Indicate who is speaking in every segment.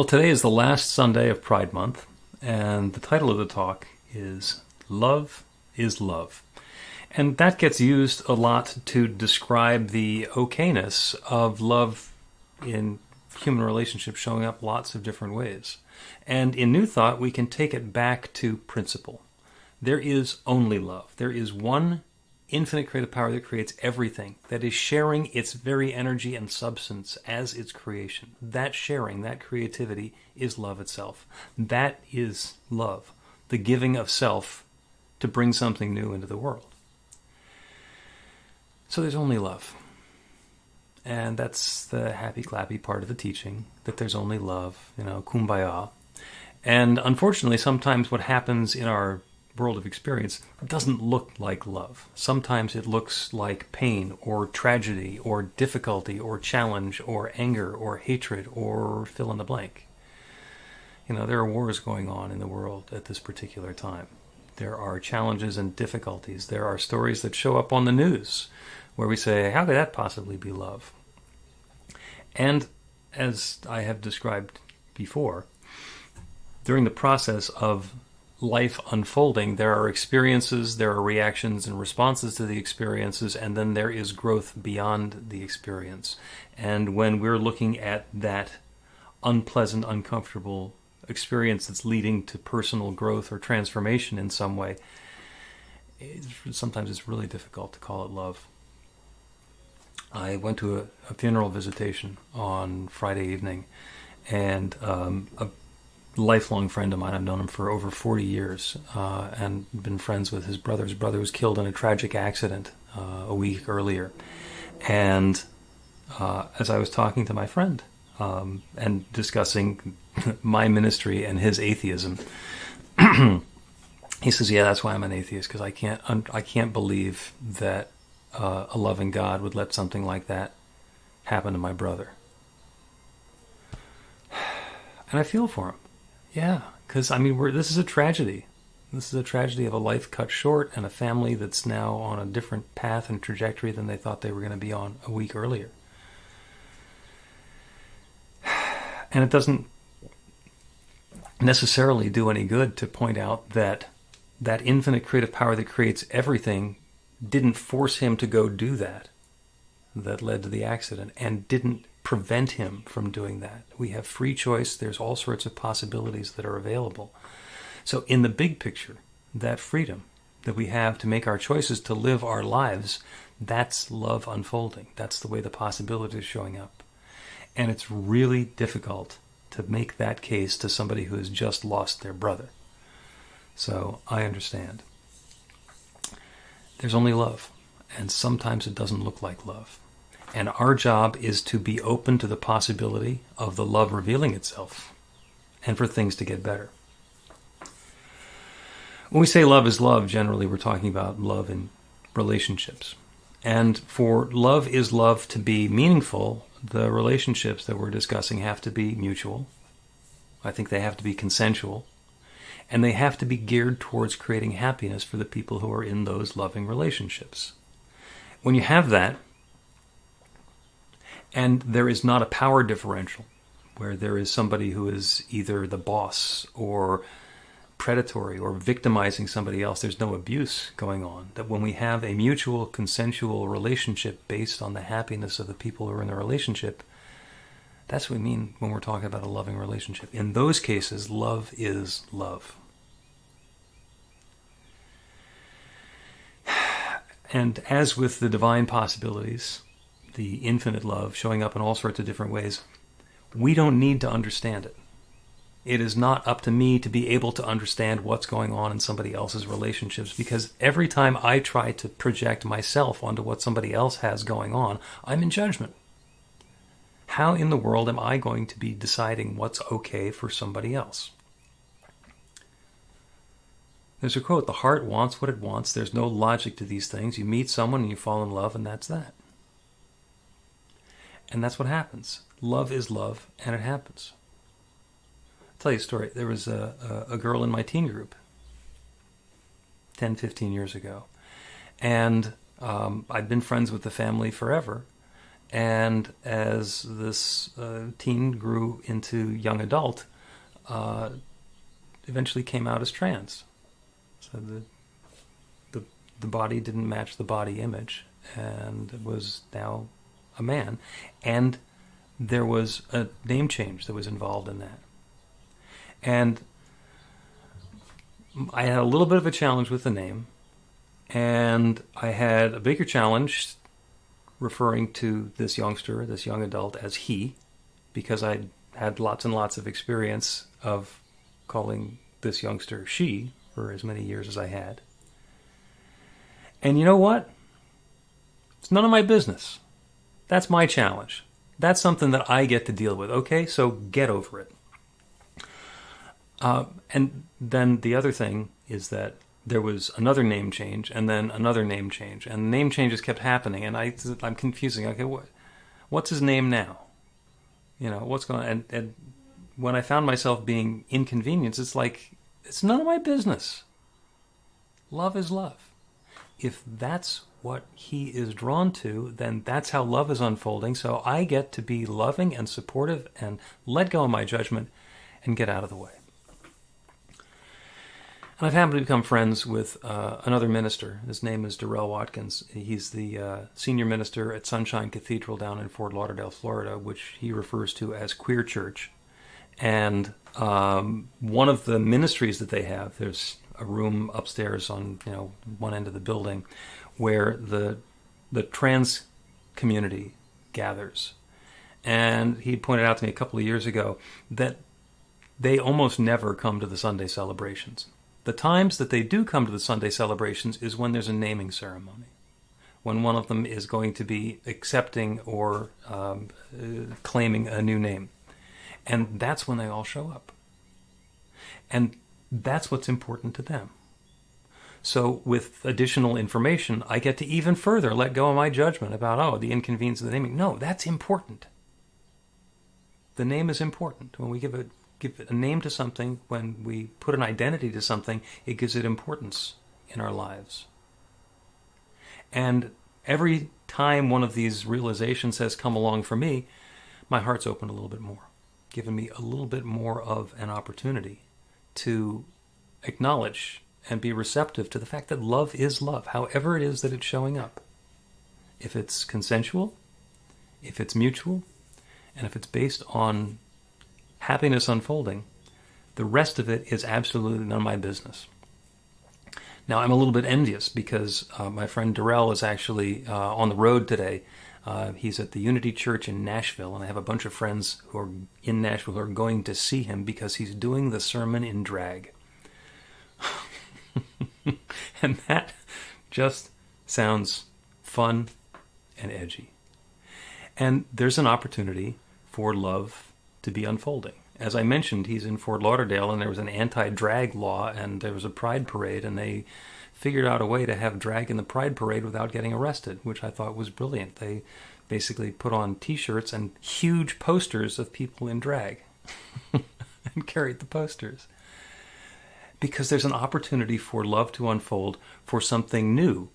Speaker 1: Well, today is the last Sunday of Pride Month, and the title of the talk is Love is Love. And that gets used a lot to describe the okayness of love in human relationships showing up lots of different ways. And in New Thought, we can take it back to principle. There is only love. There is one infinite creative power that creates everything, that is sharing its very energy and substance as its creation. That sharing, that creativity is love itself. That is love, the giving of self to bring something new into the world. So there's only love. And that's the happy-clappy part of the teaching, that there's only love, kumbaya. And unfortunately, sometimes what happens in our world of experience doesn't look like love. Sometimes it looks like pain or tragedy or difficulty or challenge or anger or hatred or fill in the blank. There are wars going on in the world at this particular time. There are challenges and difficulties. There are stories that show up on the news where we say, how could that possibly be love? And as I have described before, during the process of life unfolding, there are experiences, there are reactions and responses to the experiences, and then there is growth beyond the experience. And when we're looking at that unpleasant, uncomfortable experience that's leading to personal growth or transformation in some way, sometimes it's really difficult to call it love. I went to a funeral visitation on Friday evening, and a lifelong friend of mine, I've known him for over 40 years, and been friends with his brother. His brother was killed in a tragic accident a week earlier. And as I was talking to my friend and discussing my ministry and his atheism, he says, yeah, that's why I'm an atheist, because I can't believe that a loving God would let something like that happen to my brother. And I feel for him. Yeah, because, this is a tragedy. This is a tragedy of a life cut short and a family that's now on a different path and trajectory than they thought they were going to be on a week earlier. And it doesn't necessarily do any good to point out that that infinite creative power that creates everything didn't force him to go do that led to the accident, and didn't prevent him from doing that. We have free choice. There's all sorts of possibilities that are available. So in the big picture, that freedom that we have to make our choices, to live our lives, that's love unfolding. That's the way the possibility is showing up. And it's really difficult to make that case to somebody who has just lost their brother. So I understand. There's only love, and sometimes it doesn't look like love. And our job is to be open to the possibility of the love revealing itself, and for things to get better. When we say love is love, generally we're talking about love in relationships. And for love is love to be meaningful, the relationships that we're discussing have to be mutual. I think they have to be consensual. And they have to be geared towards creating happiness for the people who are in those loving relationships. When you have that, and there is not a power differential, where there is somebody who is either the boss or predatory or victimizing somebody else, there's no abuse going on. That when we have a mutual, consensual relationship based on the happiness of the people who are in the relationship, that's what we mean when we're talking about a loving relationship. In those cases, love is love. And as with the divine possibilities, the infinite love showing up in all sorts of different ways, we don't need to understand it. It is not up to me to be able to understand what's going on in somebody else's relationships, because every time I try to project myself onto what somebody else has going on, I'm in judgment. How in the world am I going to be deciding what's okay for somebody else? There's a quote, the heart wants what it wants. There's no logic to these things. You meet someone and you fall in love, and that's that. And that's what happens. Love is love, and it happens. I'll tell you a story. There was a girl in my teen group 10, 15 years ago. And I'd been friends with the family forever. And as this teen grew into young adult, eventually came out as trans. So the body didn't match the body image, and was now a man. And there was a name change that was involved in that. And I had a little bit of a challenge with the name, and I had a bigger challenge referring to this youngster, this young adult, as he, because I had lots and lots of experience of calling this youngster she for as many years as I had. And you know what? It's none of my business. That's my challenge. That's something that I get to deal with. Okay, so get over it. And then the other thing is that there was another name change, and then another name change, and name changes kept happening, and I'm confusing. Okay, what's his name now? What's going on? And when I found myself being inconvenienced, it's like, it's none of my business. Love is love. If that's what he is drawn to, then that's how love is unfolding. So I get to be loving and supportive and let go of my judgment and get out of the way. And I've happened to become friends with another minister. His name is Darrell Watkins. He's the senior minister at Sunshine Cathedral down in Fort Lauderdale, Florida, which he refers to as Queer Church. And one of the ministries that they have, there's a room upstairs on one end of the building where the trans community gathers. And he pointed out to me a couple of years ago that they almost never come to the Sunday celebrations. The times that they do come to the Sunday celebrations is when there's a naming ceremony, when one of them is going to be accepting or claiming a new name. And that's when they all show up. And that's what's important to them. So with additional information, I get to even further let go of my judgment about, the inconvenience of the naming. No, that's important. The name is important. When we give a name to something, when we put an identity to something, it gives it importance in our lives. And every time one of these realizations has come along for me, my heart's opened a little bit more, given me a little bit more of an opportunity to acknowledge and be receptive to the fact that love is love, however it is that it's showing up. If it's consensual, if it's mutual, and if it's based on happiness unfolding, the rest of it is absolutely none of my business. Now, I'm a little bit envious because my friend Darrell is actually on the road today. He's at the Unity Church in Nashville, and I have a bunch of friends who are in Nashville who are going to see him because he's doing the sermon in drag. And that just sounds fun and edgy. And there's an opportunity for love to be unfolding. As I mentioned, he's in Fort Lauderdale, and there was an anti-drag law, and there was a pride parade, and they figured out a way to have drag in the pride parade without getting arrested, which I thought was brilliant. They basically put on T-shirts and huge posters of people in drag and carried the posters. Because there's an opportunity for love to unfold, for something new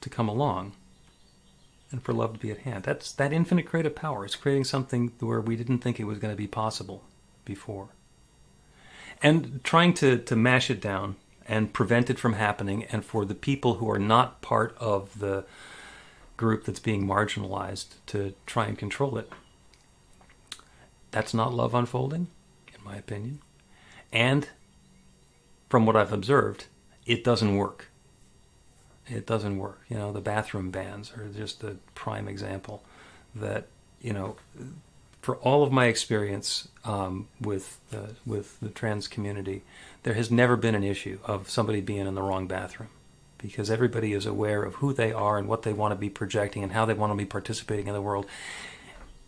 Speaker 1: to come along, and for love to be at hand. That's that infinite creative power. It's creating something where we didn't think it was going to be possible before. And trying to mash it down and prevent it from happening, and for the people who are not part of the group that's being marginalized to try and control it. That's not love unfolding, in my opinion. And from what I've observed, it doesn't work. It doesn't work. The bathroom bans are just a prime example that, for all of my experience with the trans community, there has never been an issue of somebody being in the wrong bathroom, because everybody is aware of who they are and what they want to be projecting and how they want to be participating in the world,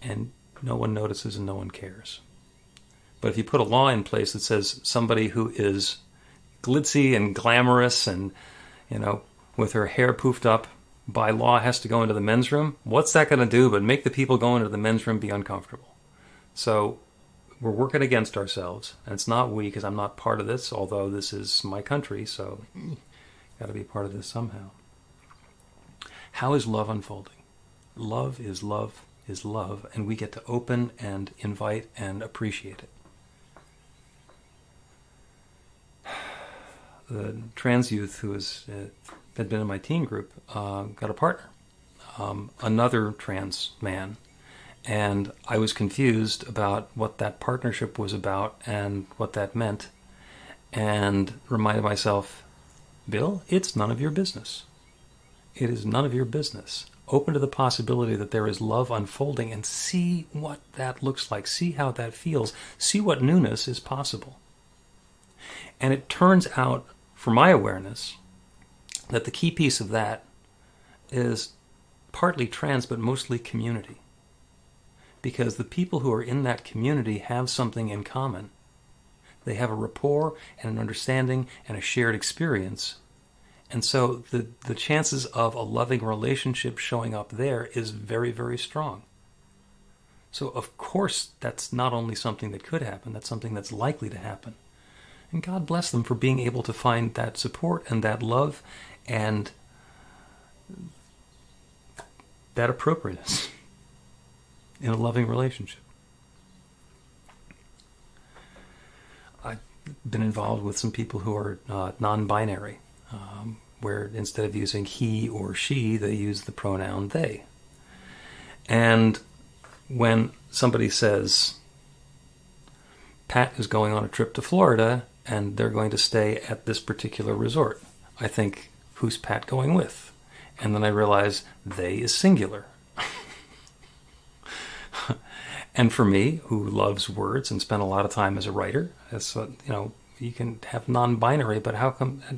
Speaker 1: and no one notices and no one cares. But if you put a law in place that says somebody who is glitzy and glamorous and, with her hair poofed up, by law has to go into the men's room, what's that going to do but make the people go into the men's room be uncomfortable? So we're working against ourselves, and it's not we, because I'm not part of this, although this is my country, so got to be part of this somehow. How is love unfolding? Love is love is love, and we get to open and invite and appreciate it. The trans youth who had been in my teen group got a partner, another trans man, and I was confused about what that partnership was about and what that meant, and reminded myself, Bill, it's none of your business. It is none of your business. Open to the possibility that there is love unfolding and see what that looks like. See how that feels. See what newness is possible. And it turns out, for my awareness, that the key piece of that is partly trans, but mostly community. Because the people who are in that community have something in common. They have a rapport and an understanding and a shared experience. And so the chances of a loving relationship showing up there is very, very strong. So of course that's not only something that could happen, that's something that's likely to happen. And God bless them for being able to find that support and that love and that appropriateness in a loving relationship. I've been involved with some people who are non-binary, where instead of using he or she, they use the pronoun they. And when somebody says, Pat is going on a trip to Florida and they're going to stay at this particular resort, I think, who's Pat going with? And then I realize they is singular. And for me, who loves words and spent a lot of time as a writer, you can have non-binary, but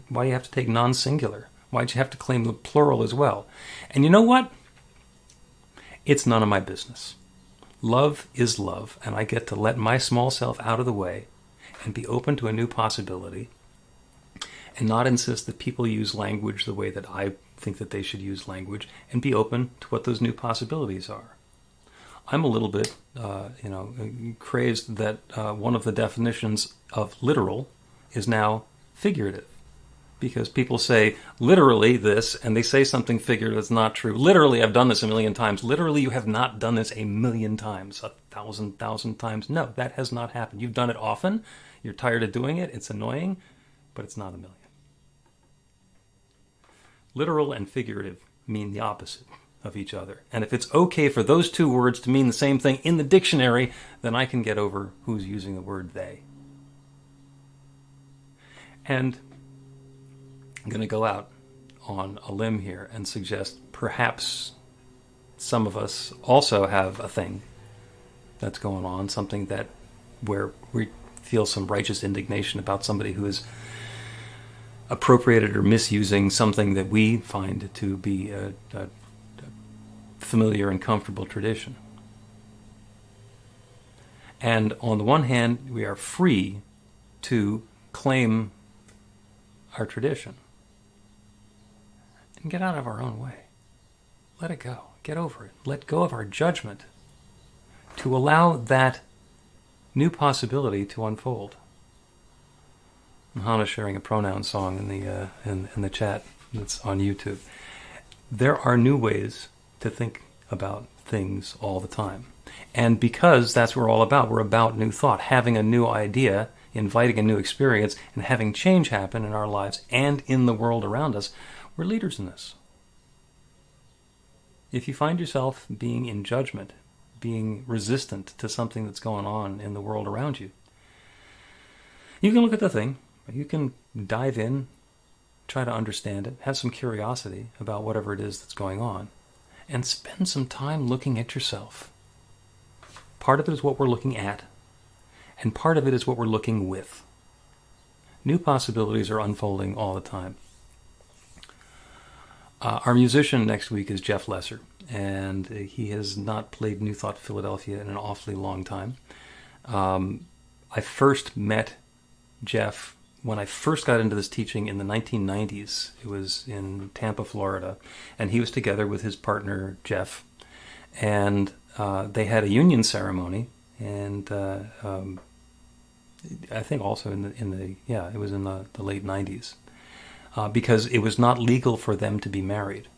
Speaker 1: why do you have to take non-singular? Why'd you have to claim the plural as well? And you know what? It's none of my business. Love is love, and I get to let my small self out of the way and be open to a new possibility and not insist that people use language the way that I think that they should use language, and be open to what those new possibilities are. I'm a little bit, crazed that one of the definitions of literal is now figurative. Because people say, literally this, and they say something figurative that's not true. Literally, I've done this a million times. Literally, you have not done this a million times, 1,000 times. No, that has not happened. You've done it often. You're tired of doing it. It's annoying, but it's not a million. Literal and figurative mean the opposite of each other. And if it's okay for those two words to mean the same thing in the dictionary, then I can get over who's using the word they. And I'm going to go out on a limb here and suggest perhaps some of us also have a thing that's going on, something that where we feel some righteous indignation about somebody who is appropriated or misusing something that we find to be a familiar and comfortable tradition. And on the one hand, we are free to claim our tradition and get out of our own way. Let it go. Get over it. Let go of our judgment to allow that new possibility to unfold. Hannah's sharing a pronoun song in the chat that's on YouTube. There are new ways to think about things all the time. And because that's what we're all about, we're about new thought, having a new idea, inviting a new experience, and having change happen in our lives and in the world around us, we're leaders in this. If you find yourself being in judgment, being resistant to something that's going on in the world around you, you can look at the thing, you can dive in, try to understand it, have some curiosity about whatever it is that's going on, and spend some time looking at yourself. Part of it is what we're looking at, and part of it is what we're looking with. New possibilities are unfolding all the time. Our musician next week is Jeff Lesser, and he has not played New Thought Philadelphia in an awfully long time. I first met Jeff when I first got into this teaching in the 1990s. It was in Tampa, Florida, and he was together with his partner, Jeff, and they had a union ceremony, and I think also it was in the late 90s, because it was not legal for them to be married.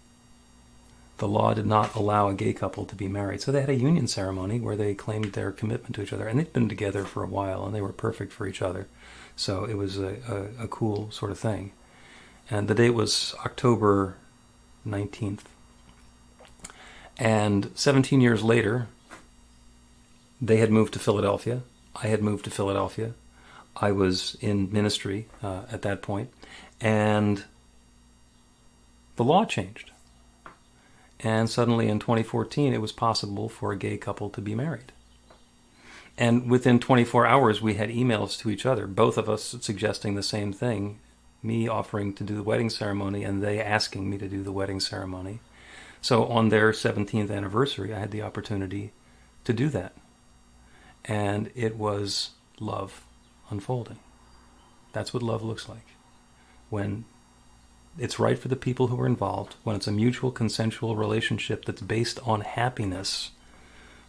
Speaker 1: the law did not allow a gay couple to be married. So they had a union ceremony where they claimed their commitment to each other. And they'd been together for a while, and they were perfect for each other. So it was a cool sort of thing. And the date was October 19th. And 17 years later, they had moved to Philadelphia. I had moved to Philadelphia. I was in ministry at that point. And the law changed. And suddenly in 2014, it was possible for a gay couple to be married. And within 24 hours, we had emails to each other, both of us suggesting the same thing, me offering to do the wedding ceremony and they asking me to do the wedding ceremony. So on their 17th anniversary, I had the opportunity to do that. And it was love unfolding. That's what love looks like. When it's right for the people who are involved, when it's a mutual consensual relationship that's based on happiness,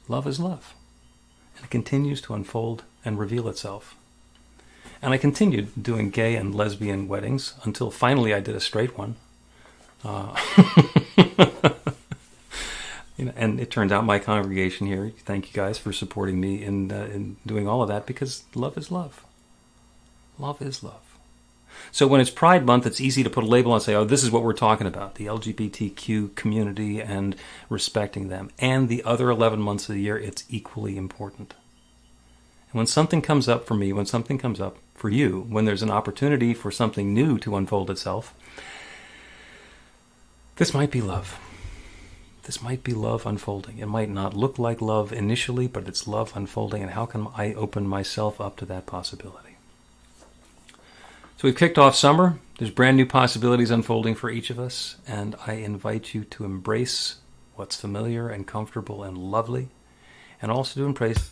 Speaker 1: love is love. And it continues to unfold and reveal itself. And I continued doing gay and lesbian weddings until finally I did a straight one. And it turns out my congregation here, thank you guys for supporting me in doing all of that, because love is love. Love is love. So when it's Pride Month, it's easy to put a label on and say, oh, this is what we're talking about, the LGBTQ community and respecting them. And the other 11 months of the year, it's equally important. And when something comes up for me, when something comes up for you, when there's an opportunity for something new to unfold itself, this might be love. This might be love unfolding. It might not look like love initially, but it's love unfolding. And how can I open myself up to that possibility? So we've kicked off summer. There's brand new possibilities unfolding for each of us. And I invite you to embrace what's familiar and comfortable and lovely. And also to embrace